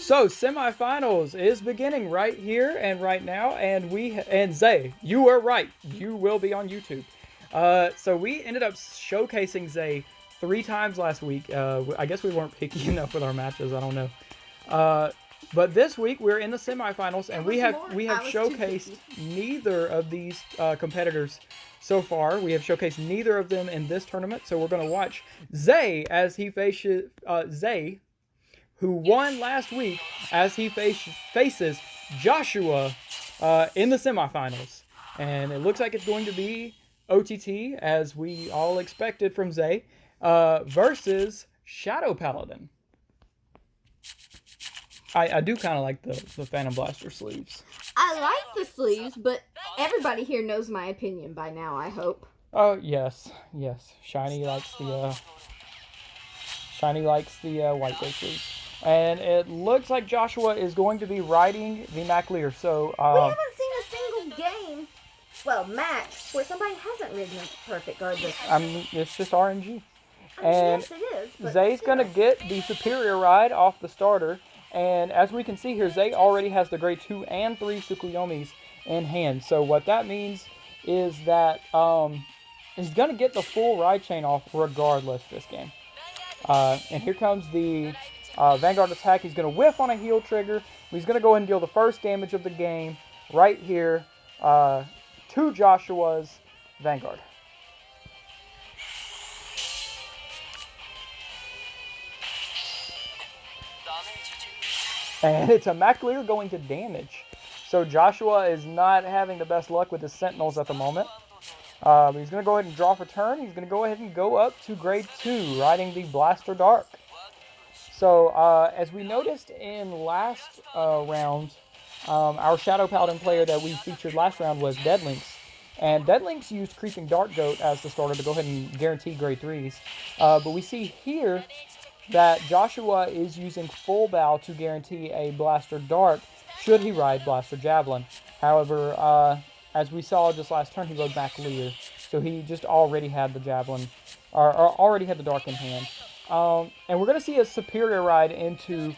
So semifinals is beginning right here and right now, and Zay, you were right. You will be on YouTube. So we ended up showcasing Zay 3 times last week. I guess we weren't picky enough with our matches. I don't know. But this week we're in the semifinals, and we have showcased neither of these competitors so far. We have showcased neither of them in this tournament. So we're going to watch Zay as he faces Zay, who won last week, as he faces Joshua in the semifinals. And it looks like it's going to be OTT, as we all expected from Zay, versus Shadow Paladin. I do kind of like the Phantom Blaster sleeves. I like the sleeves, but everybody here knows my opinion by now, I hope. Oh, yes. Shiny likes the white base sleeves. And it looks like Joshua is going to be riding the MacLear. So we haven't seen a single match where somebody hasn't ridden a perfect guard this time. It's just RNG. And yes, it is. Zay's going to get the superior ride off the starter. And as we can see here, Zay already has the grade 2 and 3 Tsukuyomis in hand. So what that means is that he's going to get the full ride chain off regardless this game. And here comes the Vanguard attack. He's going to whiff on a heal trigger. He's going to go ahead and deal the first damage of the game right here to Joshua's Vanguard. And it's a MacLear going to damage. So Joshua is not having the best luck with his Sentinels at the moment. He's going to go ahead and draw for turn. He's going to go ahead and go up to grade 2, riding the Blaster Dark. So as we noticed in last round, our Shadow Paladin player that we featured last round was Deadlinks. And Deadlinks used Creeping Dark Goat as the starter to go ahead and guarantee grade 3s. But we see here that Joshua is using Full Bow to guarantee a Blaster Dark should he ride Blaster Javelin. However, as we saw just last turn, he rode MacLear. So he just already had the Javelin, or already had the Dark in hand. And we're going to see a superior ride into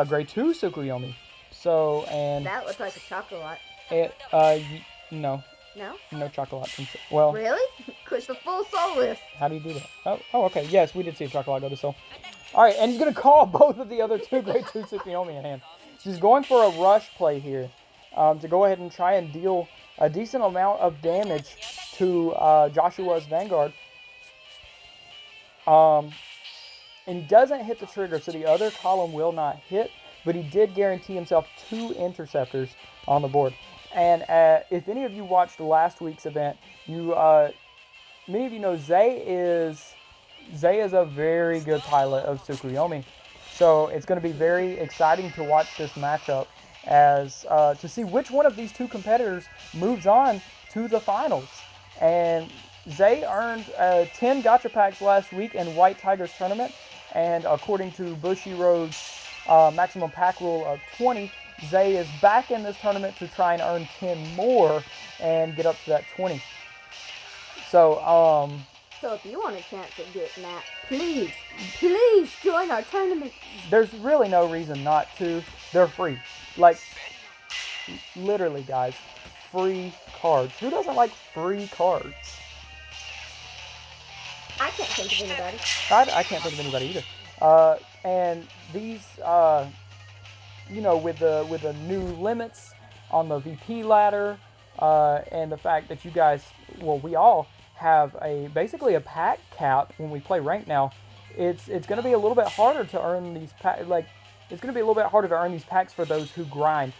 grade 2 Tsukuyomi. So, and that looks like a chocolate. No. No? No chocolate. Well, really? Click the full soul list. How do you do that? Oh, okay. Yes, we did see a chocolate go to soul. All right, and he's going to call both of the other two grade 2 Tsukuyomi in hand. He's going for a rush play here to go ahead and try and deal a decent amount of damage to Joshua's Vanguard. And he doesn't hit the trigger, so the other column will not hit, but he did guarantee himself 2 interceptors on the board. And if any of you watched last week's event, many of you know Zay is a very good pilot of Tsukuyomi. So it's going to be very exciting to watch this matchup as to see which one of these two competitors moves on to the finals. And Zay earned 10 gacha packs last week in White Tiger's tournament, and according to Bushiroad's maximum pack rule of 20, Zay is back in this tournament to try and earn 10 more and get up to that 20. So, So if you want a chance at getting that, please join our tournament. There's really no reason not to. They're free. Like, literally, guys, free cards. Who doesn't like free cards? I can't think of anybody. I can't think of anybody either. And these, with the new limits on the VP ladder, and the fact that you guys, we all have basically a pack cap when we play ranked now. It's going to be a little bit harder to earn these packs. It's going to be a little bit harder to earn these packs for those who grind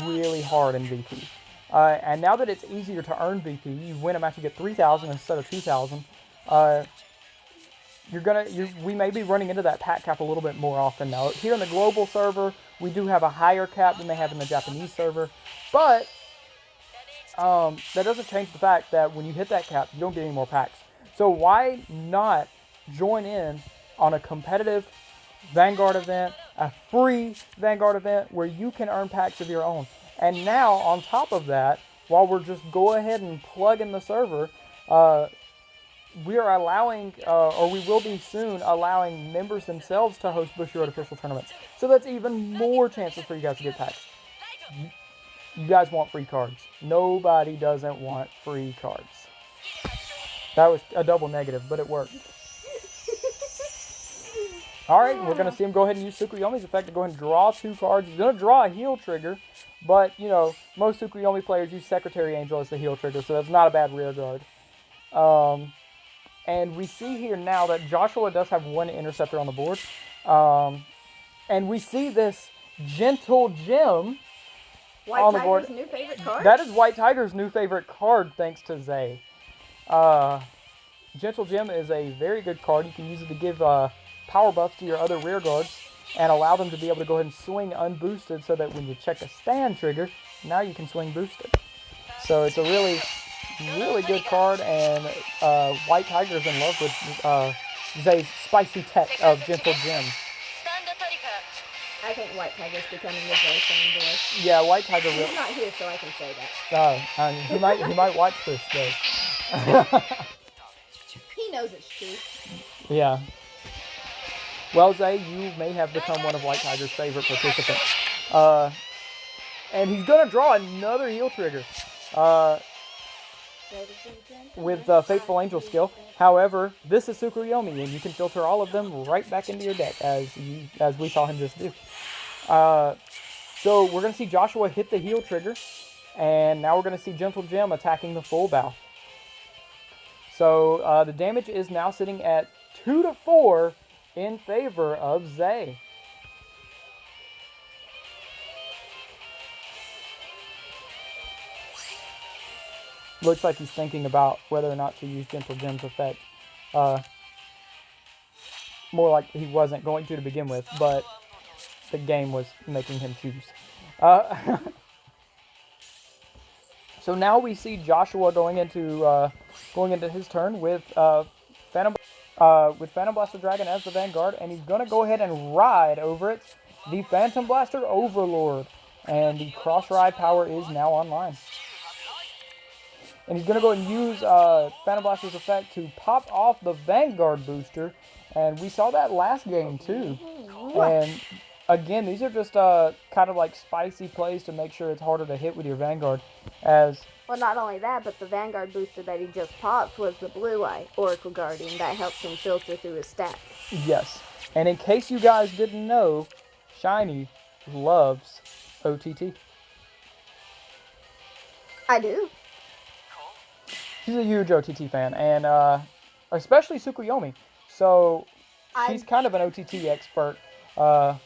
really hard in VP. And now that it's easier to earn VP, you win a match, you get 3,000 instead of 2,000. We may be running into that pack cap a little bit more often now. Here in the global server, we do have a higher cap than they have in the Japanese server, but that doesn't change the fact that when you hit that cap, you don't get any more packs. So why not join in on a competitive Vanguard event, a free Vanguard event where you can earn packs of your own? And now, on top of that, while we're just go ahead and plug in the server, we are allowing, or we will be soon allowing members themselves to host Bushiroad official tournaments. So that's even more chances for you guys to get packs. You guys want free cards. Nobody doesn't want free cards. That was a double negative, but it worked. All right, we're going to see him go ahead and use Tsukuyomi's effect to go ahead and draw 2 cards. He's going to draw a heal trigger, but, you know, most Tsukuyomi players use Secretary Angel as the heal trigger, so that's not a bad rear guard. And we see here now that Joshua does have 1 interceptor on the board. And we see this Gentle Gem on the board. White Tiger's new favorite card? That is White Tiger's new favorite card, thanks to Zay. Gentle Gem is a very good card. You can use it to give power buffs to your other rear guards and allow them to be able to go ahead and swing unboosted so that when you check a stand trigger, now you can swing boosted. So it's a really, really good card, and White Tiger's in love with Zay's spicy tech of Gentle Gem. I think White Tiger's becoming a Zay fanboy. Yeah, White Tiger will. He's not here, so I can say that. He might watch this though. He knows it's true. Yeah. Well, Zay, you may have become one of White Tiger's favorite participants. And he's going to draw another heal trigger with Fateful Angel skill. However, this is Tsukuyomi, and you can filter all of them right back into your deck, as we saw him just do. So we're going to see Joshua hit the heal trigger, and now we're going to see Gentle Gem attacking the full bow. So the damage is now sitting at 2-4 in favor of Zay. Looks like he's thinking about whether or not to use Gentle Gem's effect. More like he wasn't going to begin with, but the game was making him choose. So now we see Joshua going into his turn with Phantom Blaster Dragon as the Vanguard, and he's going to go ahead and ride over it, the Phantom Blaster Overlord, and the Cross Ride power is now online. And he's going to go and use Phantom Blaster's effect to pop off the Vanguard booster, and we saw that last game too. And again, these are just kind of like spicy plays to make sure it's harder to hit with your Vanguard. Well, not only that, but the Vanguard booster that he just popped was the Blue Eye Oracle Guardian that helps him filter through his stack. Yes. And in case you guys didn't know, Shiny loves OTT. I do. She's a huge OTT fan, and especially Tsukuyomi. So she's kind of an OTT expert. I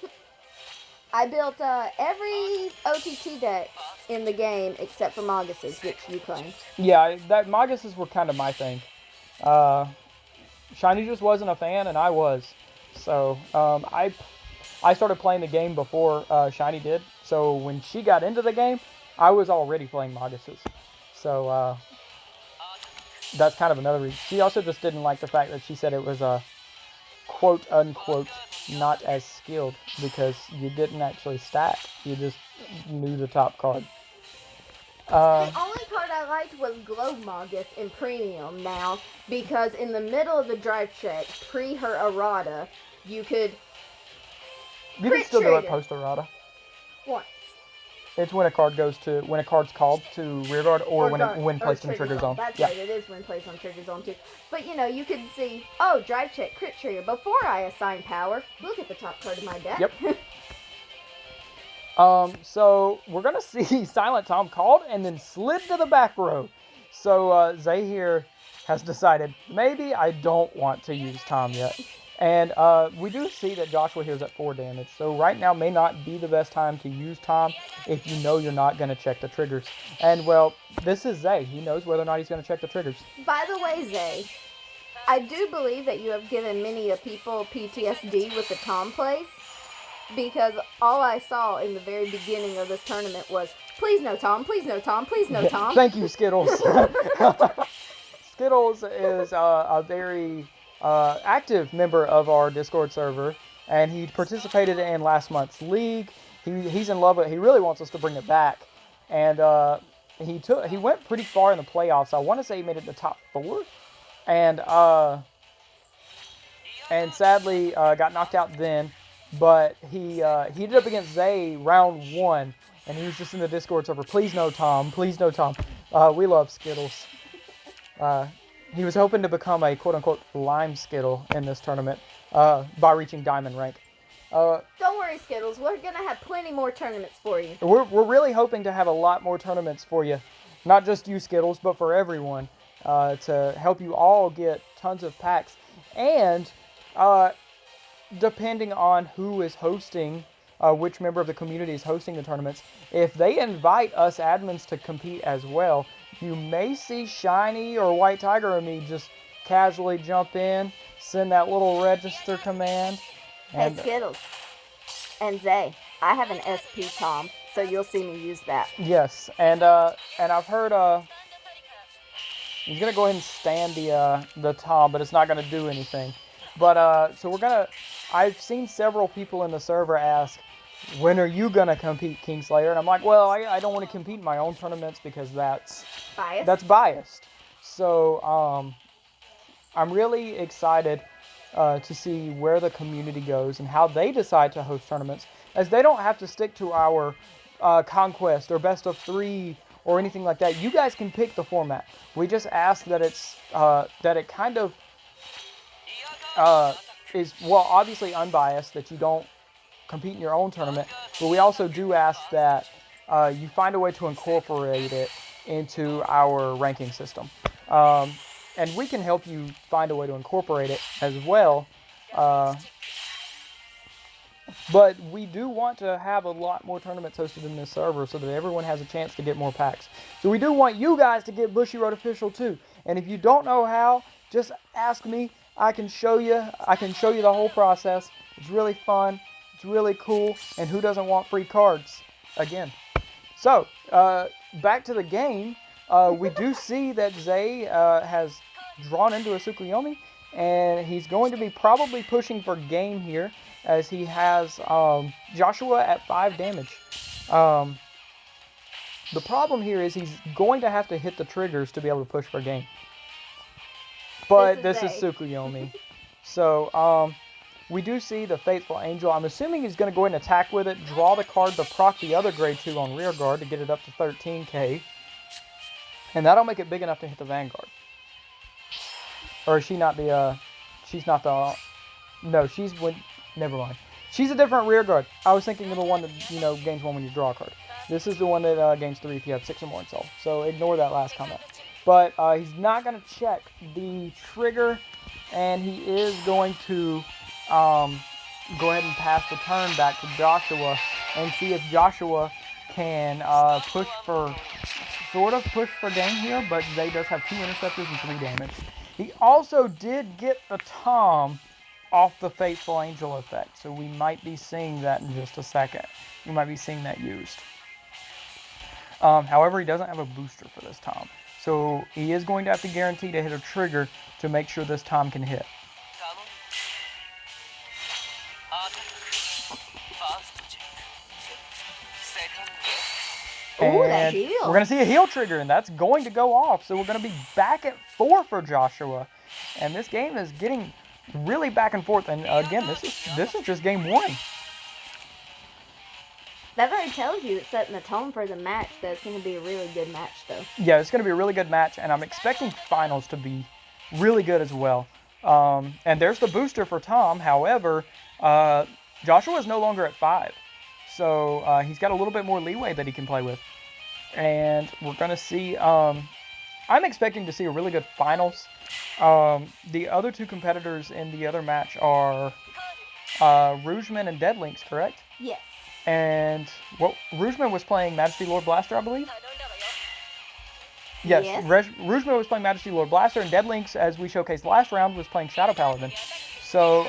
built every OTT deck in the game except for Maugus's, which you claimed. Yeah, that Maugus's were kind of my thing. Shiny just wasn't a fan, and I was. So I started playing the game before Shiny did. So when she got into the game, I was already playing Maugus's. So that's kind of another reason. She also just didn't like the fact that she said it was a quote-unquote not as skilled because you didn't actually stack. You just knew the top card. The only card I liked was Globe Magus in Premium now, because in the middle of the drive check, pre her errata, you could... You can still do it post errata. Once. It's when a card's called to rearguard or when placed in trigger zone. That's right, it is when placed on trigger zone too. But you know, you could see, oh, drive check, crit trigger, before I assign power, look at the top card of my deck. Yep. So we're going to see Silent Tom called and then slid to the back row. So Zay here has decided, maybe I don't want to use Tom yet. And we do see that Joshua here is at 4 damage. So right now may not be the best time to use Tom if you know you're not going to check the triggers. And well, this is Zay. He knows whether or not he's going to check the triggers. By the way, Zay, I do believe that you have given many people PTSD with the Tom plays. Because all I saw in the very beginning of this tournament was, please no Tom, please no Tom, please no Tom. Thank you, Skittles. Skittles is a very active member of our Discord server, and he participated in last month's league. He's in love with it. He really wants us to bring it back. And he went pretty far in the playoffs. I want to say he made it to top 4. and sadly got knocked out then. But he heated up against Zay round 1, and he was just in the Discord server. Please no Tom. Please no Tom. We love Skittles. He was hoping to become a quote-unquote lime Skittle in this tournament by reaching diamond rank. Don't worry, Skittles. We're going to have plenty more tournaments for you. We're really hoping to have a lot more tournaments for you. Not just you, Skittles, but for everyone. To help you all get tons of packs. And depending on who is hosting, which member of the community is hosting the tournaments, if they invite us admins to compete as well, you may see Shiny or White Tiger or me just casually jump in, send that little register command. And, hey, Skittles and Zay, I have an SP Tom, so you'll see me use that. Yes, and I've heard he's gonna go ahead and stand the Tom, but it's not gonna do anything. But so I've seen several people in the server ask, when are you gonna compete, Kingslayer? And I'm like, well, I don't want to compete in my own tournaments because that's biased. So I'm really excited to see where the community goes and how they decide to host tournaments, as they don't have to stick to our conquest or best of 3 or anything like that. You guys can pick the format. We just ask that it's that it kind of is, well, obviously unbiased, that you don't compete in your own tournament, but we also do ask that you find a way to incorporate it into our ranking system. And we can help you find a way to incorporate it as well. But we do want to have a lot more tournaments hosted in this server so that everyone has a chance to get more packs. So we do want you guys to get Bushiroad Official too. And if you don't know how, just ask me. I can show you. I can show you the whole process. It's really fun. It's really cool. And who doesn't want free cards? Again. So, back to the game. We do see that Zay has drawn into a Tsukuyomi, and he's going to be probably pushing for game here, as he has Joshuaa at 5 damage. The problem here is he's going to have to hit the triggers to be able to push for game. But this is Tsukuyomi. So, we do see the Faithful Angel. I'm assuming he's going to go ahead and attack with it, draw the card to proc the other grade 2 on rear guard to get it up to 13k. And that'll make it big enough to hit the Vanguard. Or is she not the, she's not the, no, she's, never mind. She's a different rear guard. I was thinking of the one that, gains 1 when you draw a card. This is the one that gains 3 if you have 6 or more in soul. So ignore that last comment. But he's not going to check the trigger, and he is going to go ahead and pass the turn back to Joshuaa and see if Joshuaa can push for game here, but Zay does have 2 interceptors and 3 damage. He also did get the Tom off the Faithful Angel effect, so we might be seeing that in just a second. We might be seeing that used. However, he doesn't have a booster for this Tom, so he is going to have to guarantee to hit a trigger to make sure this Tom can hit. Ooh, that heal. We're going to see a heal trigger, and that's going to go off. So we're going to be back at 4 for Joshuaa. And this game is getting really back and forth. And again, this is just game 1. That already tells you it's setting the tone for the match. That's going to be a really good match, though. Yeah, it's going to be a really good match, and I'm expecting finals to be really good as well. And there's the booster for Tom. However, Joshuaa is no longer at 5. So he's got a little bit more leeway that he can play with. And we're going to see, I'm expecting to see a really good finals. The other 2 competitors in the other match are Rougeman and Deadlinks, correct? Yes. And Rougeman was playing Majesty Lord Blaster, I believe? Yes. Rougeman was playing Majesty Lord Blaster, and Deadlinks, as we showcased last round, was playing Shadow Paladin. So,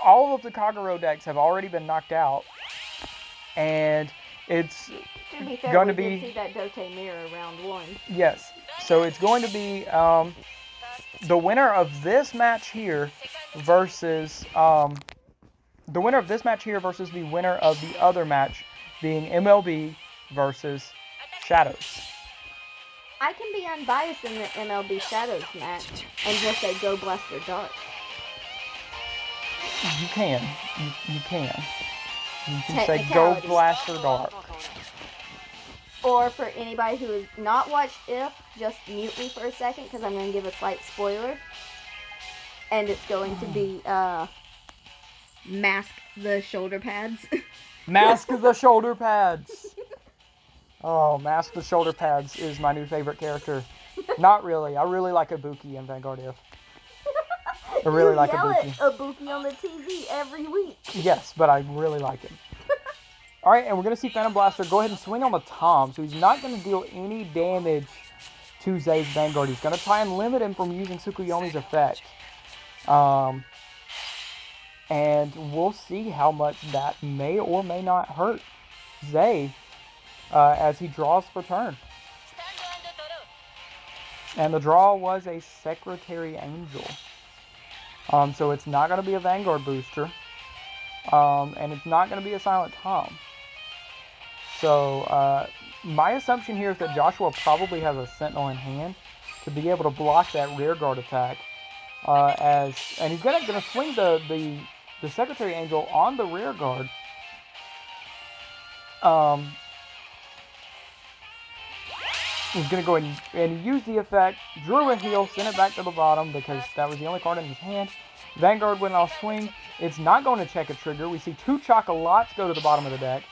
all of the Kagero decks have already been knocked out, and it's going to be. We did see that Dote Mirror round 1. Yes, so it's going to be the winner of this match here versus the winner of of the other match being MLB versus Shadows. I can be unbiased in the MLB Shadows match and just say Go Blaster Dark. You can. You can. You can say Go Blaster Dark. Or for anybody who has not watched If, just mute me for a second because I'm going to give a slight spoiler. And it's going to be Mask the Shoulder Pads. Mask the Shoulder Pads. Oh, Mask the Shoulder Pads is my new favorite character. Not really. I really like Ibuki in Vanguard If. I really like Ibuki. Ibuki on the TV every week. Yes, but I really like him. Alright, and we're going to see Phantom Blaster go ahead and swing on the Tom, so he's not going to deal any damage to Zay's Vanguard. He's going to try and limit him from using Tsukuyomi's effect. And we'll see how much that may or may not hurt Zay as he draws for turn. And the draw was a Secretary Angel. So it's not going to be a Vanguard booster. And it's not going to be a Silent Tom. So my assumption here is that Joshuaa probably has a Sentinel in hand to be able to block that rear guard attack. And he's going to swing the Secretary Angel on the rear guard. He's going to go ahead and use the effect, drew a heal, sent it back to the bottom because that was the only card in his hand. Vanguard went off swing. It's not going to check a trigger. We see 2 Chocolots go to the bottom of the deck.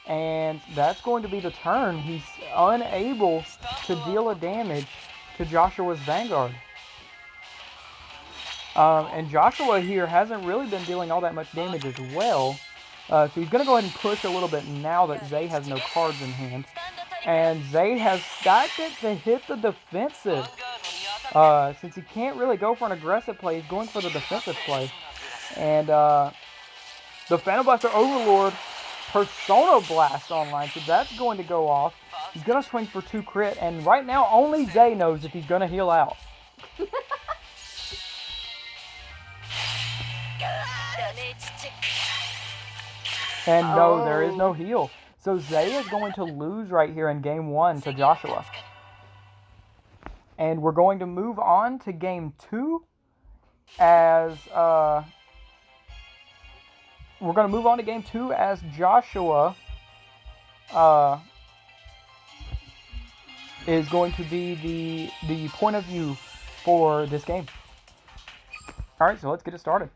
And that's going to be the turn. He's unable to deal a damage to Joshua's Vanguard. And Joshua here hasn't really been dealing all that much damage as well. So he's going to go ahead and push a little bit now that Zay has no cards in hand. And Zay has stacked it to hit the defensive. Since he can't really go for an aggressive play, he's going for the defensive play. And the Phantom Blaster Overlord Persona Blast online, so that's going to go off. He's going to swing for 2 crit, and right now only Zay knows if he's going to heal out. And no, there is no heal. So Zay is going to lose right here in game 1 to Joshua. And we're going to move on to game 2 as Joshua is going to be the point of view for this game. All right, so let's get it started.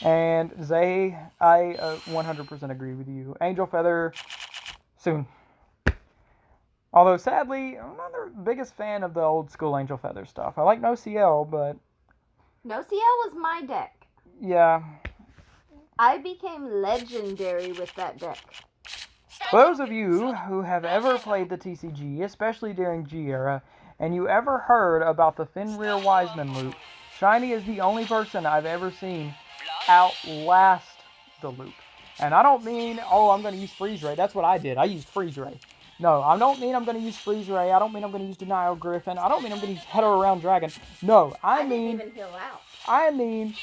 And Zay, I 100% agree with you. Angel Feather, soon. Although, sadly, I'm not the biggest fan of the old school Angel Feather stuff. I like No CL, but... No CL was my deck. Yeah. I became legendary with that deck. For those of you who have ever played the TCG, especially during G-Era, and you ever heard about the Fenrir Wiseman loop, Shiny is the only person I've ever seen outlast the loop. And I don't mean, oh, I'm going to use Freeze Ray. That's what I did. I used Freeze Ray. No, I don't mean I'm going to use Freeze Ray. I don't mean I'm going to use Denial Griffin. I don't mean I'm going to use Header Around Dragon. No, I mean... didn't even heal out. I mean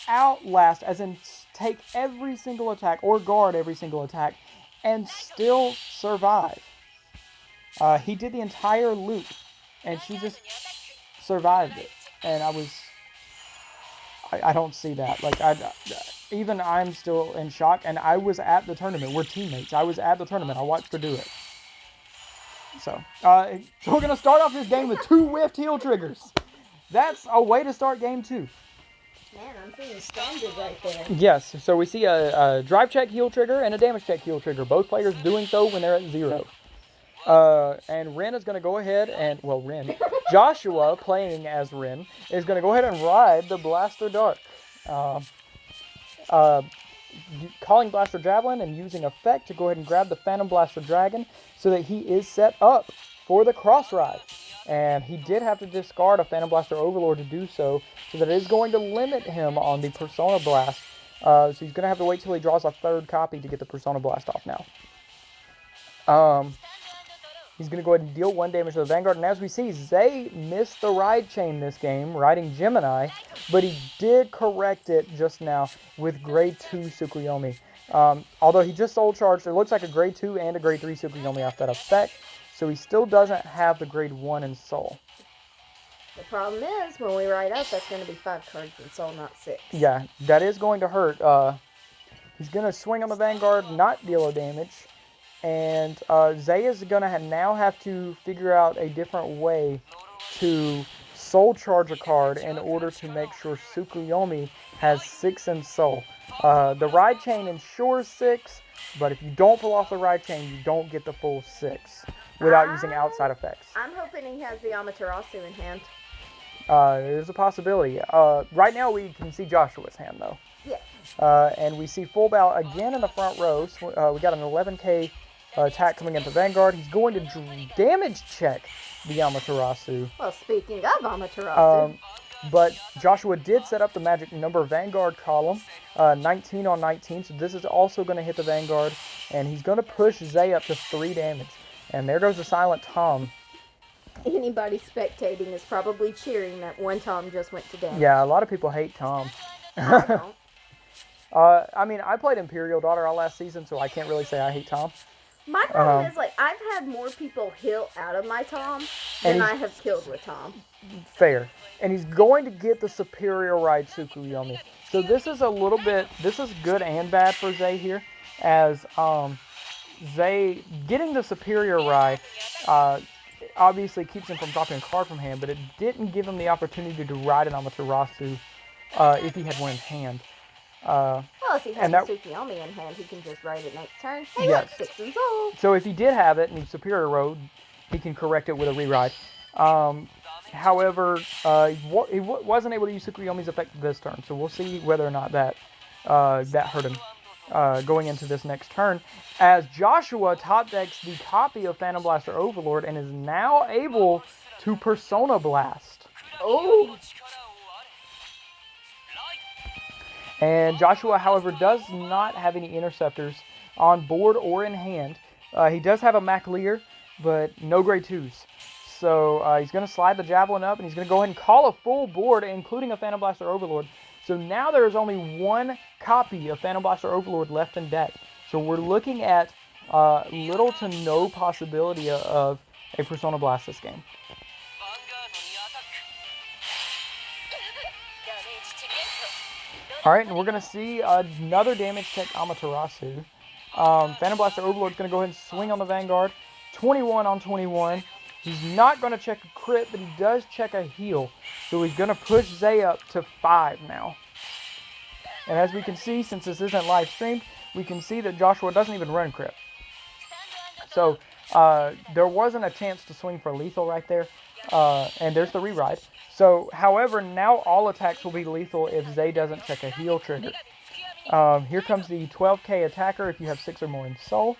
outlast, as in take every single attack or guard every single attack and still survive. He did the entire loop and she just survived it. And I don't see that. Like, even I'm still in shock, and I was at the tournament. We're teammates. I was at the tournament. I watched her do it. So we're going to start off this game with 2 whiffed heal triggers. That's a way to start game 2. Man, I'm seeing standard right there. Yes, so we see a drive check heal trigger and a damage check heal trigger. Both players doing so when they're at 0. And Ren is going to go ahead and, Joshua, playing as Ren, is going to go ahead and ride the Blaster Dark. Calling Blaster Javelin and using effect to go ahead and grab the Phantom Blaster Dragon so that he is set up for the cross ride. And he did have to discard a Phantom Blaster Overlord to do so that it is going to limit him on the Persona Blast. So he's going to have to wait till he draws a 3rd copy to get the Persona Blast off now. He's going to go ahead and deal 1 damage to the Vanguard. And as we see, Zay missed the ride chain this game, riding Gemini, but he did correct it just now with grade 2 Tsukuyomi. Although he just soul charged, it looks like a grade 2 and a grade 3 Tsukuyomi off that effect. So he still doesn't have the grade 1 in soul. The problem is, when we ride up, that's going to be 5 cards in soul, not 6. Yeah, that is going to hurt. He's going to swing on the Vanguard, not deal a damage. And Zay is going to now have to figure out a different way to soul charge a card in order to make sure Tsukuyomi has 6 in soul. The ride chain ensures 6, but if you don't pull off the ride chain, you don't get the full 6 without using outside effects. I'm hoping he has the Amaterasu in hand. There's a possibility. Right now we can see Joshua's hand, though. Yes. And we see Full Bow again in the front row. So, we got an 11k attack coming into Vanguard. He's going to damage check the Amaterasu. Well, speaking of Amaterasu. But Joshua did set up the magic number Vanguard column, 19 on 19. So this is also going to hit the Vanguard. And he's going to push Zay up to 3 damage. And there goes the Silent Tom. Anybody spectating is probably cheering that one Tom just went to damage. Yeah, a lot of people hate Tom. I don't. I mean, I played Imperial Daughter all last season, so I can't really say I hate Tom. My problem is, like, I've had more people heal out of my Tom than I have killed with Tom. Fair. And he's going to get the Superior Ride Tsukuyomi. So this is a little bit, this is good and bad for Zay here, as Zay getting the Superior Ride obviously keeps him from dropping a card from hand, but it didn't give him the opportunity to ride an Amaterasu if he had one in hand. Well, if he has a Tsukuyomi in hand, he can just ride it next turn. Hey, yes. look, 6 in soul. So if he did have it and he Superior Road, he can correct it with a re-ride. However, he wasn't able to use Tsukuyomi's effect this turn, so we'll see whether or not that hurt him going into this next turn. As Joshua top decks the copy of Phantom Blaster Overlord and is now able to Persona Blast. Oh! And Joshua, however, does not have any interceptors on board or in hand. He does have a MacLear, but no grade 2s. So he's going to slide the Javelin up, and he's going to go ahead and call a full board, including a Phantom Blaster Overlord. So now there is only 1 copy of Phantom Blaster Overlord left in deck. So we're looking at little to no possibility of a Persona Blast this game. Alright, and we're going to see another damage check Amaterasu. Phantom Blaster Overlord is going to go ahead and swing on the Vanguard. 21 on 21. He's not going to check a crit, but he does check a heal. So he's going to push Zay up to 5 now. And as we can see, since this isn't live streamed, we can see that Joshua doesn't even run crit. So there wasn't a chance to swing for lethal right there. And there's the re-ride. So, however, now all attacks will be lethal if Zay doesn't check a heal trigger. Here comes the 12k attacker if you have 6 or more in soul.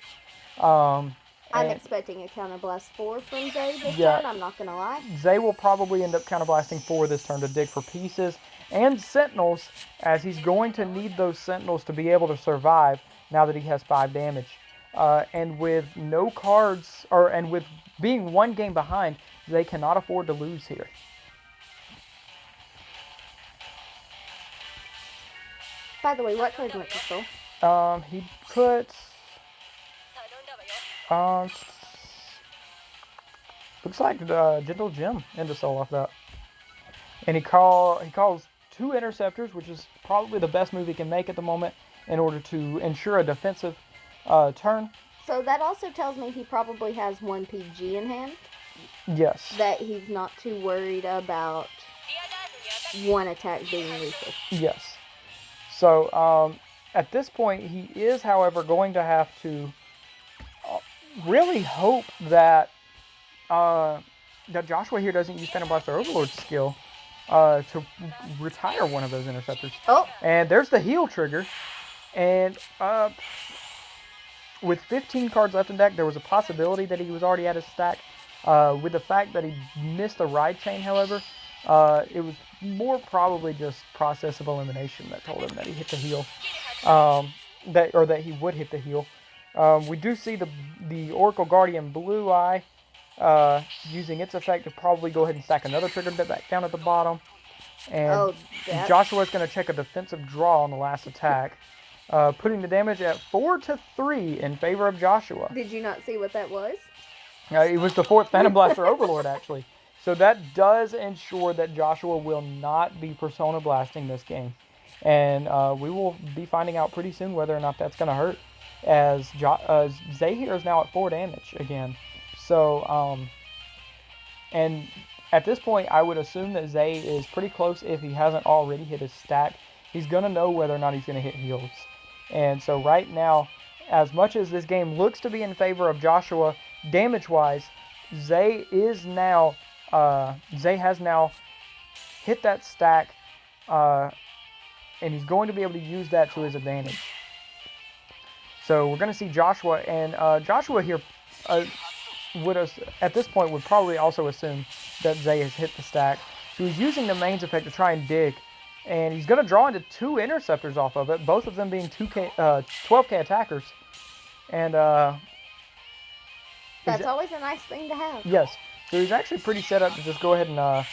I'm expecting a Counterblast 4 from Zay this turn, I'm not going to lie. Zay will probably end up Counterblasting 4 this turn to dig for pieces and Sentinels, as he's going to need those Sentinels to be able to survive now that he has 5 damage. And with no cards, and with being 1 game behind, they cannot afford to lose here. By the way, what card went to soul? He put... looks like the Gentle Gem into soul off that. And he calls 2 interceptors, which is probably the best move he can make at the moment in order to ensure a defensive turn. So that also tells me he probably has 1 PG in hand. Yes. That he's not too worried about 1 attack being lethal. Yes. So at this point, he is, however, going to have to really hope that that Joshua here doesn't use Phantom Blaster Overlord's skill to retire one of those interceptors. Oh! And there's the heal trigger. And with 15 cards left in deck, there was a possibility that he was already at his stack. With the fact that he missed the ride chain, however, it was more probably just process of elimination that told him that he hit the heal. That he would hit the heal. We do see the Oracle Guardian Blue Eye using its effect to probably go ahead and stack another trigger back down at the bottom. And that's... Joshua's going to check a defensive draw on the last attack, putting the damage at 4-3 in favor of Joshua. Did you not see what that was? It was the 4th Phantom Blaster Overlord, actually. So that does ensure that Joshua will not be Persona Blasting this game. And we will be finding out pretty soon whether or not that's going to hurt. As Zay here is now at 4 damage again. So, and at this point, I would assume that Zay is pretty close if he hasn't already hit his stack. He's going to know whether or not he's going to hit heals. And so right now, as much as this game looks to be in favor of Joshua, damage-wise, Zay has now hit that stack, and he's going to be able to use that to his advantage. So we're going to see Joshua, and Joshua here at this point would probably also assume that Zay has hit the stack. So he's using the mains effect to try and dig, and he's going to draw into 2 interceptors off of it, both of them being 12k attackers. And that's always a nice thing to have. Yes. So he's actually pretty set up to just go ahead and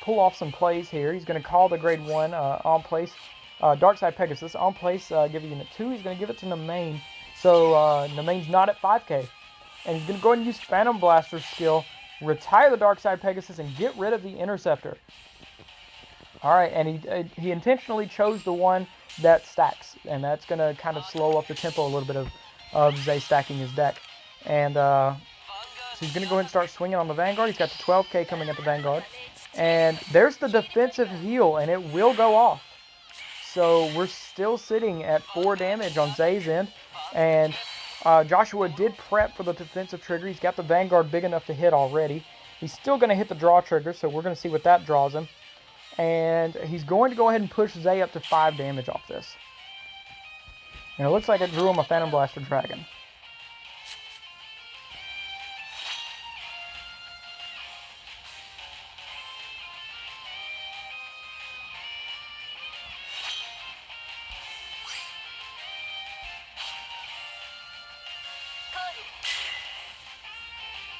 pull off some plays here. He's going to call the grade 1 on place. Darkside Pegasus on place, give a unit 2. He's going to give it to Nemain. So Nemain's not at 5k. And he's going to go ahead and use Phantom Blaster's skill, retire the Darkside Pegasus, and get rid of the Interceptor. Alright, and he intentionally chose the one that stacks. And that's going to kind of slow up the tempo a little bit of Zay stacking his deck. And so he's going to go ahead and start swinging on the Vanguard. He's got the 12k coming at the Vanguard. And there's the defensive heal, and it will go off. So we're still sitting at 4 damage on Zay's end. And Joshua did prep for the defensive trigger. He's got the Vanguard big enough to hit already. He's still going to hit the draw trigger, so we're going to see what that draws him. And he's going to go ahead and push Zay up to 5 damage off this. And it looks like it drew him a Phantom Blaster Dragon.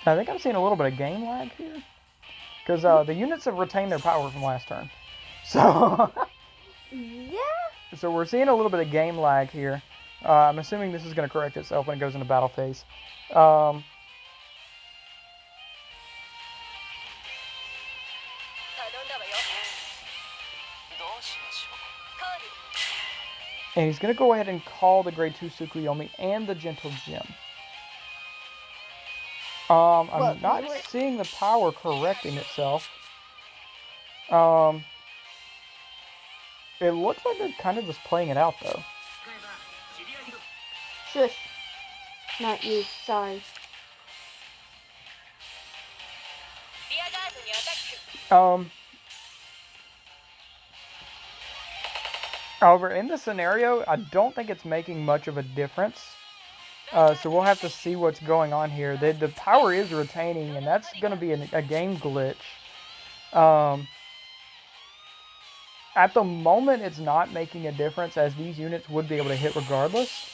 I think I'm seeing a little bit of game lag here. Because the units have retained their power from last turn. So, yeah. So we're seeing a little bit of game lag here. I'm assuming this is going to correct itself when it goes into battle phase. And he's going to go ahead and call the grade 2 Tsukuyomi and the Gentle Gem. I'm not seeing the power correcting itself. It looks like they're kind of just playing it out, though. Shush. Not you. Sorry. However, in this scenario, I don't think it's making much of a difference. So we'll have to see what's going on here. The power is retaining, and that's going to be a game glitch. At the moment, it's not making a difference, as these units would be able to hit regardless.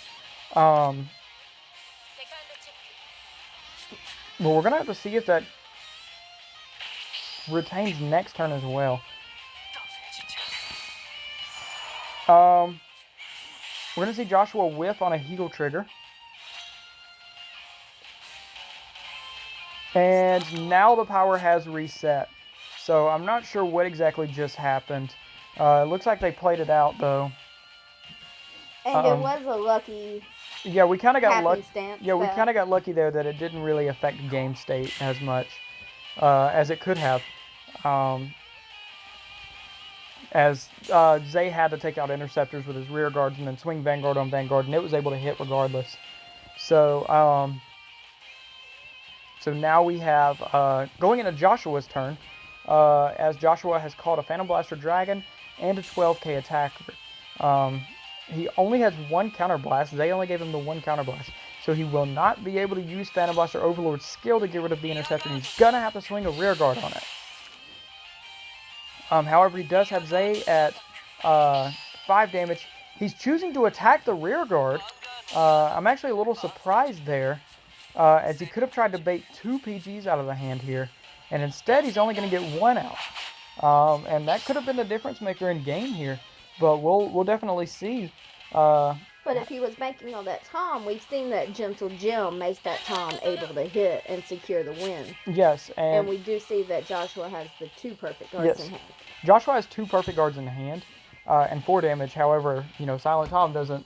But we're going to have to see if that retains next turn as well. We're going to see Joshua whiff on a heal trigger. And now the power has reset. So I'm not sure what exactly just happened. It looks like they played it out, though. And it was a lucky... Yeah, we kind of got lucky. Yeah, we kind of got lucky there that it didn't really affect game state as much as it could have. As Zay had to take out interceptors with his rear guards and then swing Vanguard on Vanguard, and it was able to hit regardless. So, so now we have, going into Joshua's turn, as Joshua has called a Phantom Blaster Dragon and a 12k attacker. He only has 1 counterblast. They only gave him the 1 counterblast. So he will not be able to use Phantom Blaster Overlord's skill to get rid of the interceptor. He's going to have to swing a rear guard on it. However, he does have Zay at 5 damage. He's choosing to attack the rear guard. I'm actually a little surprised there. as he could have tried to bait 2 PGs out of the hand here. And instead, he's only going to get 1 out. And that could have been the difference maker in game here. But we'll definitely see. But if he was banking on that Tom, we've seen that Gentle Jim make that Tom able to hit and secure the win. Yes. And we do see that Joshua has the 2 perfect guards in hand. Joshua has 2 perfect guards in hand and 4 damage. However, Silent Tom doesn't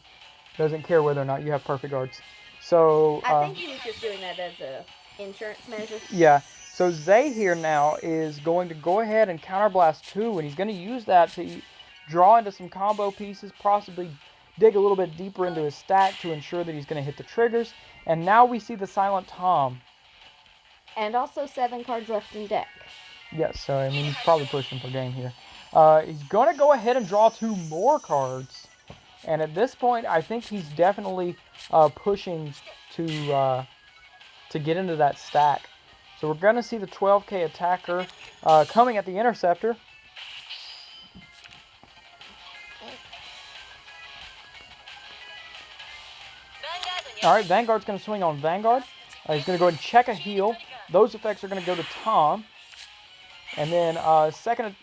care whether or not you have perfect guards. So I think he was just doing that as a insurance measure. Yeah. So Zay here now is going to go ahead and counterblast 2, and he's going to use that to draw into some combo pieces, possibly dig a little bit deeper into his stack to ensure that he's going to hit the triggers. And now we see the Silent Tom. And also 7 cards left in deck. Yes, so I mean he's probably pushing for game here. He's going to go ahead and draw 2 more cards. And at this point, I think he's definitely pushing to get into that stack. So we're going to see the 12k attacker coming at the interceptor. All right, Vanguard's going to swing on Vanguard. He's going to go ahead and check a heal. Those effects are going to go to Tom. And then second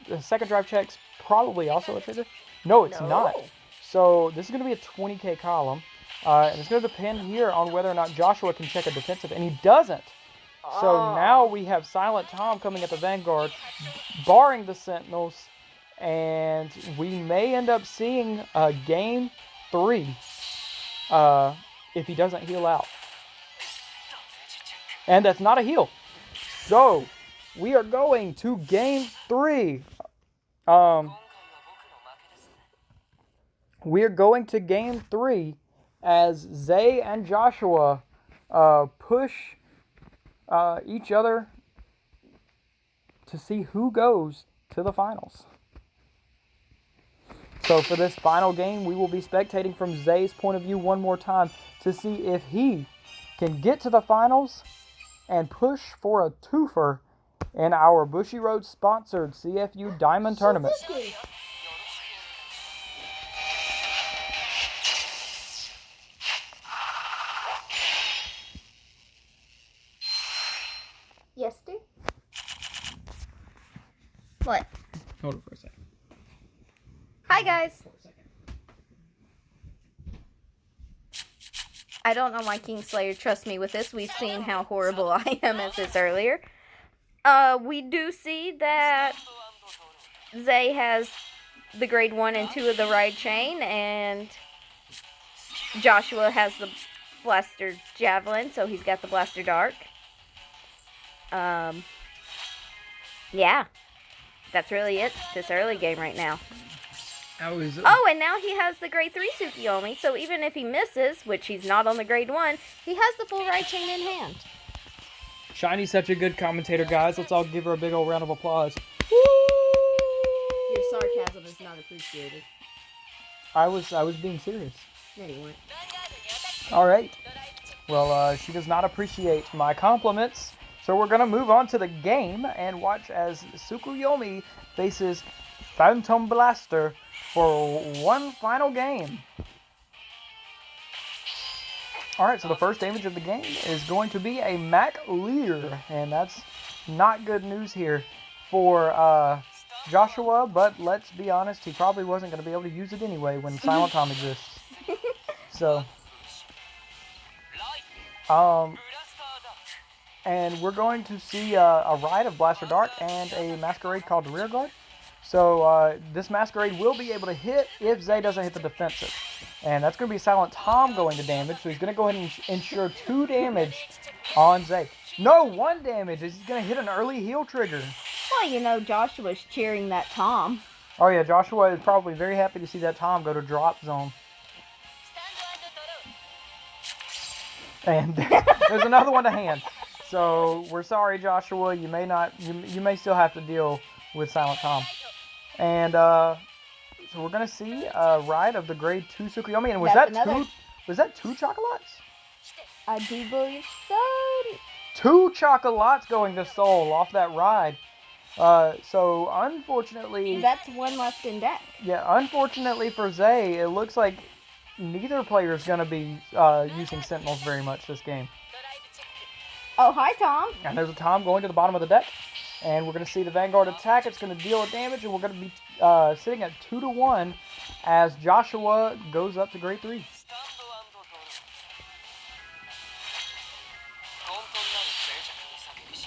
drive check's probably also a trigger. No, it's not. So this is going to be a 20k column. And it's going to depend here on whether or not Joshua can check a defensive. And he doesn't. So now we have Silent Tom coming at the Vanguard, barring the Sentinels. And we may end up seeing game 3 if he doesn't heal out. And that's not a heal. So we are going to game 3. We are going to game 3 as Zay and Joshua push each other to see who goes to the finals. So for this final game, we will be spectating from Zay's point of view one more time to see if he can get to the finals and push for a twofer in our Bushiroad sponsored CFU Diamond Tournament. Yes, dear? What? Hold it for a second. Hi, guys. I don't know why Kingslayer trusts me with this. We've seen how horrible I am at this earlier. We do see that Zay has the grade 1 and 2 of the ride chain, and Joshua has the blaster javelin, so he's got the blaster dark. Yeah, that's really it this early game right now. Oh, and now he has the grade 3 Tsukiyomi, so even if he misses, which he's not on the grade 1, he has the full ride chain in hand. Shiny's such a good commentator, guys. Let's all give her a big old round of applause. Woo! Your sarcasm is not appreciated. I was being serious. No, you weren't. All right. Well, she does not appreciate my compliments. So we're going to move on to the game and watch as Tsukuyomi faces Phantom Blaster for one final game. Alright, so the first damage of the game is going to be a Mac Lear, and that's not good news here for Joshua, but let's be honest, he probably wasn't going to be able to use it anyway when Silent Tom exists. So, and we're going to see a ride of Blaster Dark and a Masquerade called the Rear Guard. So this Masquerade will be able to hit if Zay doesn't hit the defensive. And that's going to be Silent Tom going to damage. So he's going to go ahead and ensure 2 damage on Zay. No, 1 damage. He's going to hit an early heal trigger. Well, you know, Joshua's cheering that Tom. Oh yeah, Joshua is probably very happy to see that Tom go to drop zone. And there's another one to hand. So we're sorry, Joshua. You may still have to deal with Silent Tom. And so we're gonna see a ride of the grade 2 Tsukuyomi. And was that 2 chocolates? I do believe so. 2 chocolates going to Soul off that ride. So unfortunately, that's 1 left in deck. Yeah, unfortunately for Zay, it looks like neither player is gonna be using Sentinels very much this game. Oh, hi, Tom. And there's a Tom going to the bottom of the deck. And we're going to see the Vanguard attack. It's going to deal damage, and we're going to be sitting at 2-1 as Joshua goes up to grade 3.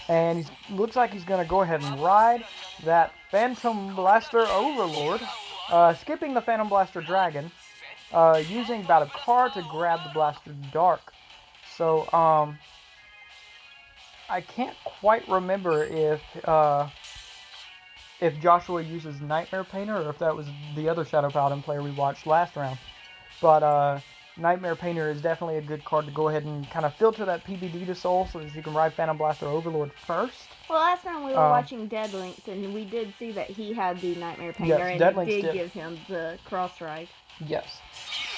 And he looks like he's going to go ahead and ride that Phantom Blaster Overlord, skipping the Phantom Blaster Dragon, using about a card to grab the Blaster Dark. So, I can't quite remember if Joshua uses Nightmare Painter or if that was the other Shadow Paladin player we watched last round. But Nightmare Painter is definitely a good card to go ahead and kind of filter that PBD to soul so that you can ride Phantom Blaster Overlord first. Well, last time we were watching Dead Links, and we did see that he had the Nightmare Painter, and it did give him the cross ride. Yes.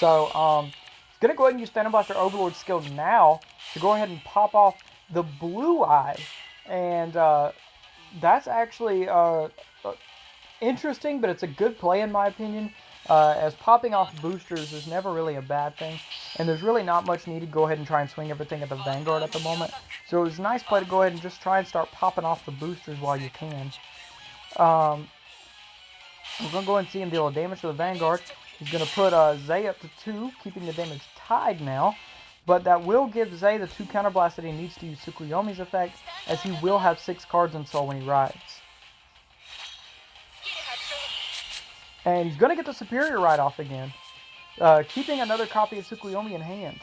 So, he's going to go ahead and use Phantom Blaster Overlord skill now to go ahead and pop off the Blue Eye. And that's actually interesting, but it's a good play in my opinion. As popping off boosters is never really a bad thing, and there's really not much need to go ahead and try and swing everything at the Vanguard at the moment. So it was a nice play to go ahead and just try and start popping off the boosters while you can. We're going to go ahead and see him deal damage to the Vanguard. He's going to put Zay up to 2, keeping the damage tied now. But that will give Zay the 2 counterblasts that he needs to use Tsukuyomi's effect, as he will have 6 cards in soul when he rides. And he's going to get the Superior Ride off again, keeping another copy of Tsukuyomi in hand.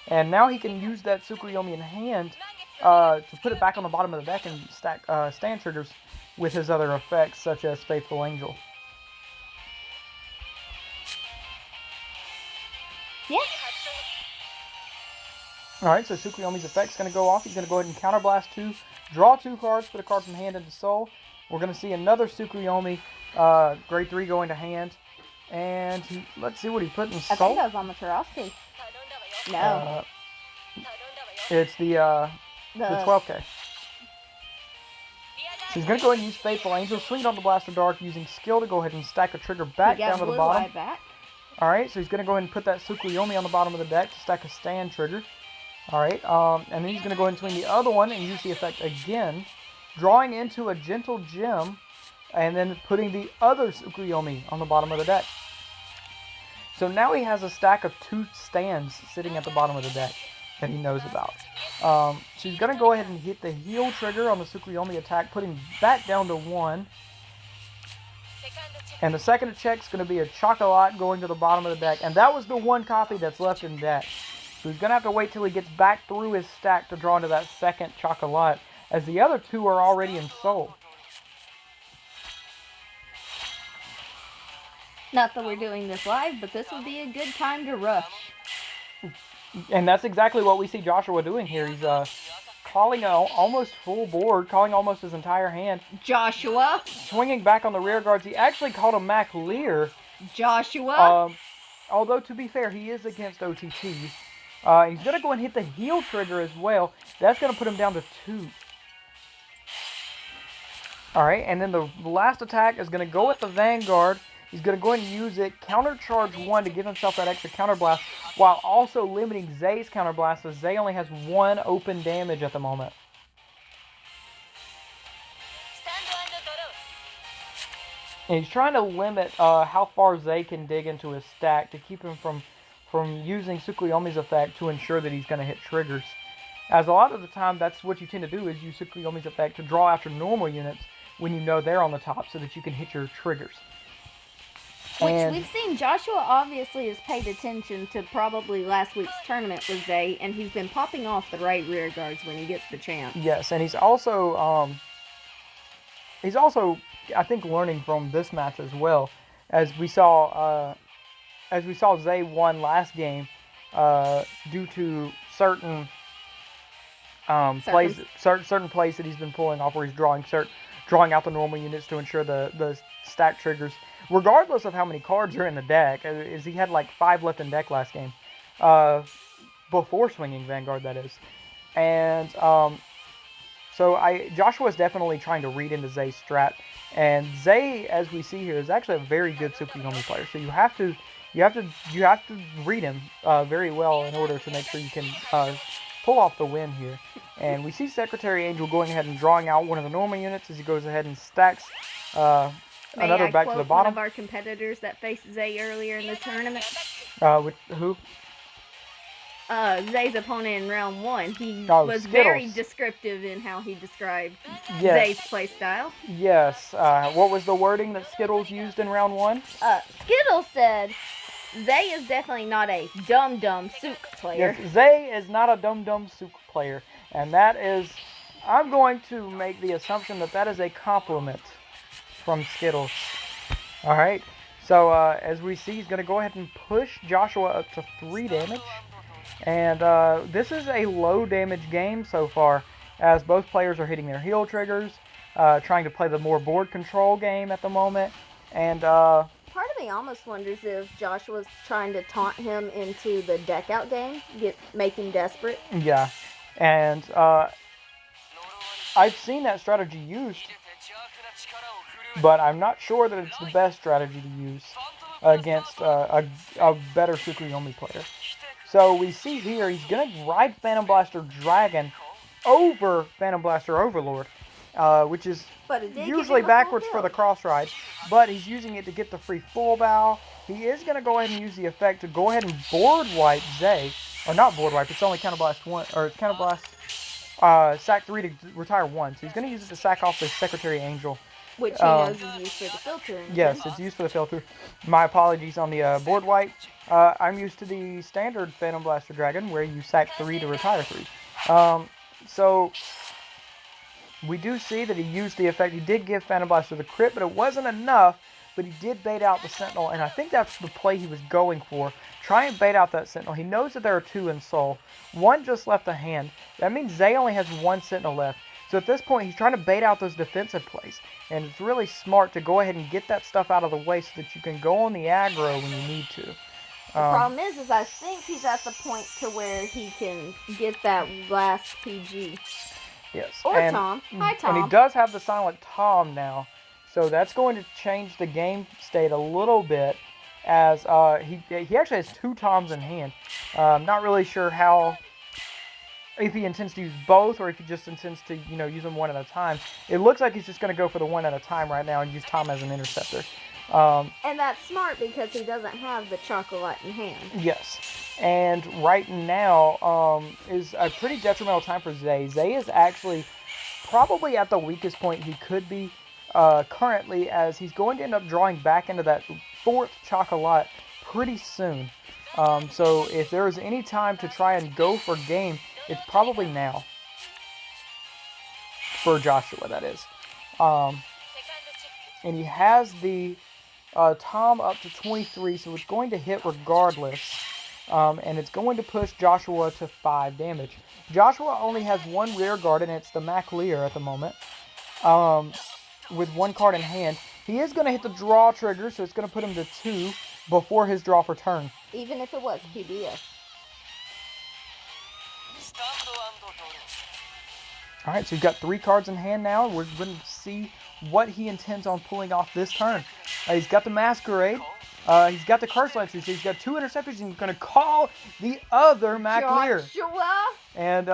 And now he can use that Tsukuyomi in hand to put it back on the bottom of the deck and stack stand triggers with his other effects, such as Faithful Angel. Yeah. Alright, so Tsukuyomi's effect's going to go off. He's going to go ahead and counterblast 2, draw 2 cards, put a card from hand into soul. We're going to see another Tsukuyomi grade 3 going to hand. And let's see what he put in soul. I think that was on Maturosity. No. It's the 12K. So he's going to go ahead and use Faithful Angel, swing on the Blaster Dark, using skill to go ahead and stack a trigger back down to the bottom. Alright, so he's going to go ahead and put that Tsukuyomi on the bottom of the deck to stack a stand trigger. Alright, and then he's going to go ahead and swing the other one and use the effect again, drawing into a Gentle Gem, and then putting the other Tsukuyomi on the bottom of the deck. So now he has a stack of 2 stands sitting at the bottom of the deck that he knows about. So he's going to go ahead and hit the heal trigger on the Tsukuyomi attack, putting that down to 1. And the second check is going to be a Chocolat going to the bottom of the deck. And that was the 1 copy that's left in deck. So he's going to have to wait till he gets back through his stack to draw into that second Chocolat, as the other 2 are already in soul. Not that we're doing this live, but this would be a good time to rush. And that's exactly what we see Joshua doing here. He's calling almost full board, calling almost his entire hand. Joshua? Swinging back on the rear guards. He actually called a Mac Lear. Joshua? Although, to be fair, he is against OTT. He's going to go and hit the heal trigger as well. That's going to put him down to 2. Alright, and then the last attack is going to go at the Vanguard. He's going to go ahead and use it, countercharge 1 to give himself that extra counterblast, while also limiting Zay's counterblast, so Zay only has 1 open damage at the moment. And he's trying to limit how far Zay can dig into his stack to keep him from using Tsukuyomi's effect to ensure that he's going to hit triggers. As a lot of the time, that's what you tend to do, is use Tsukuyomi's effect to draw out your normal units when you know they're on the top so that you can hit your triggers. Which we've seen Joshua obviously has paid attention to probably last week's tournament with Zay, and he's been popping off the right rear guards when he gets the chance. Yes, and he's also I think learning from this match as well, as we saw Zay won last game due to certain plays that he's been pulling off where he's drawing out the normal units to ensure the stack triggers, regardless of how many cards are in the deck. As he had like 5 left in deck last game, before swinging Vanguard, that is. And so Joshua's definitely trying to read into Zay's strat, and Zay, as we see here, is actually a very good Tsukuyomi player. So you have to read him very well in order to make sure you can pull off the win here. And we see Secretary Angel going ahead and drawing out one of the normal units as he goes ahead and stacks another back to the bottom. One of our competitors that faced Zay earlier in the tournament? With who? Zay's opponent in round 1. He was Skittles. very descriptive in how he described Zay's play style. Yes. What was the wording that Skittles used in round 1? Skittles said, Zay is definitely not a dum-dum souk player. Yes, Zay is not a dum-dum souk player. And that is, I'm going to make the assumption that that is a compliment from Skittles. All right. So as we see, he's going to go ahead and push Joshua up to 3 damage. And this is a low damage game so far, as both players are hitting their heal triggers, trying to play the more board control game at the moment. And part of me almost wonders if Joshua's trying to taunt him into the deck out game, make him desperate. Yeah, and I've seen that strategy used, but I'm not sure that it's the best strategy to use against a better Tsukuyomi player. So we see here he's going to ride Phantom Blaster Dragon over Phantom Blaster Overlord, which is usually backwards for the cross ride, but he's using it to get the free full bow. He is going to go ahead and use the effect to go ahead and board wipe Zay, or not board wipe, it's only Counter Blast 1, or Counter Blast sack 3 to retire 1. So he's going to use it to sack off the Secretary Angel. Which he knows is used for the filter. Yes, it's used for the filter. My apologies on the board wipe. I'm used to the standard Phantom Blaster Dragon, where you sack 3 to retire 3. So we do see that he used the effect. He did give Phantom Blaster the crit, but it wasn't enough. But he did bait out the Sentinel, and I think that's the play he was going for. Try and bait out that Sentinel. He knows that there are 2 in Soul. 1 just left a hand. That means Zay only has 1 Sentinel left. So at this point, he's trying to bait out those defensive plays. And it's really smart to go ahead and get that stuff out of the way so that you can go on the aggro when you need to. The problem is I think he's at the point to where he can get that last PG. Yes. Or Tom. Hi, Tom. And he does have the silent Tom now. So that's going to change the game state a little bit, as he actually has 2 Toms in hand. I'm not really sure if he intends to use both, or if he just intends to, use them one at a time. It looks like he's just going to go for the one at a time right now and use Tom as an interceptor. And that's smart because he doesn't have the chocolate in hand. Yes. And right now is a pretty detrimental time for Zay. Zay is actually probably at the weakest point he could be currently, as he's going to end up drawing back into that 4th chocolate pretty soon. So if there is any time to try and go for game, it's probably now. For Joshua, that is. And he has the Tom up to 23, so it's going to hit regardless. And it's going to push Joshua to 5 damage. Joshua only has 1 rear guard, and it's the Mac Lear at the moment. With 1 card in hand. He is going to hit the draw trigger, so it's going to put him to 2 before his draw for turn. Even if it was PBS. Alright, so he's got 3 cards in hand now. We're going to see what he intends on pulling off this turn. He's got the Masquerade. He's got the Curse Lancer. So he's got 2 Interceptors, and he's going to call the other Mac Lear. And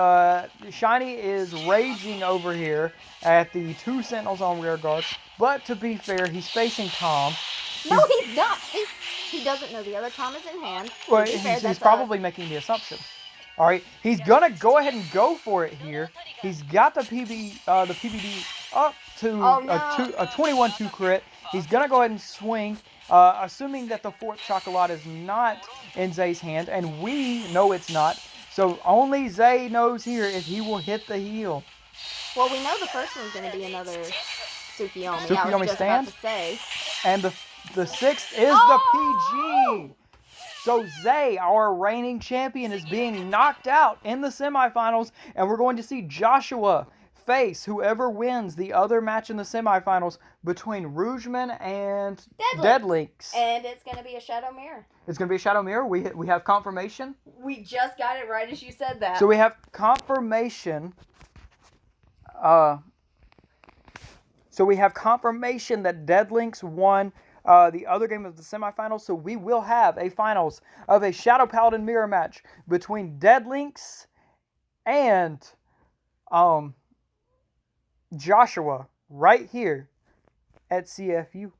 Shiny is raging over here at the 2 Sentinels on rear guard. But to be fair, he's facing Tom. No, he's not. See, he doesn't know the other Tom is in hand. Well, he's probably making the assumption. All right, he's gonna go ahead and go for it here. He's got the PBD up to a 21-2 crit. He's gonna go ahead and swing, assuming that the 4th chocolate is not in Zay's hand, and we know it's not. So only Zay knows here if he will hit the heal. Well, we know the first one's gonna be another Tsukuyomi. Tsukuyomi I was just stand. about to say. And the 6th is the PG. So Zay, our reigning champion, is being knocked out in the semifinals, and we're going to see Joshua face whoever wins the other match in the semifinals between Rougeman and Deadlinks. And it's going to be a Shadow Mirror. It's going to be a Shadow Mirror. We have confirmation. We just got it right as you said that. So we have confirmation. So we have confirmation that Deadlinks won the other game of the semifinals, so we will have a finals of a Shadow Paladin mirror match between Deadlinks And um, Joshua right here at CFU.